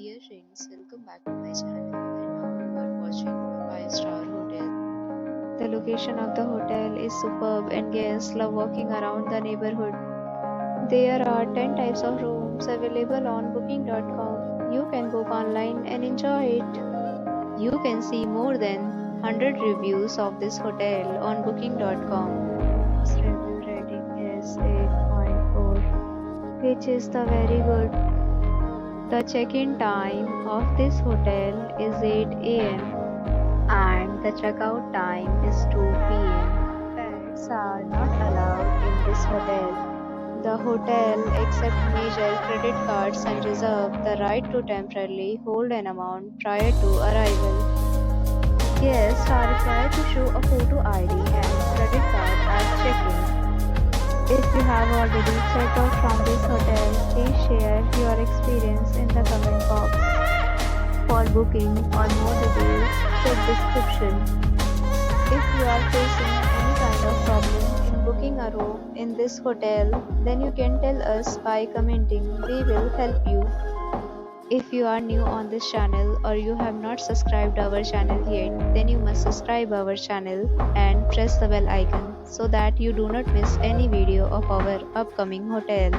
Dear friends, welcome back to my channel and now you are watching a 5-star hotel. The location of the hotel is superb and guests love walking around the neighborhood. There are 10 types of rooms available on booking.com. You can book online and enjoy it. You can see more than 100 reviews of this hotel on booking.com. Its review rating is 8.4, which is the very good. The check-in time of this hotel is 8 a.m. and the checkout time is 2 p.m. Pets are not allowed in this hotel. The hotel accepts major credit cards and reserves the right to temporarily hold an amount prior to arrival. Guests are required to show a photo ID and credit card at check-in. If you have already checked out from this hotel, please share your experience in the comment box. For booking or more details, check description. If you are facing any kind of problem in booking a room in this hotel, then you can tell us by commenting. We will help you. If you are new on this channel or you have not subscribed our channel yet, then you must subscribe our channel and press the bell icon so that you do not miss any video of our upcoming hotel.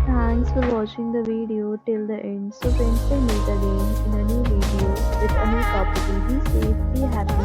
Thanks for watching the video till the end. So friends, will meet again in a new video with a new property. Be safe, be happy.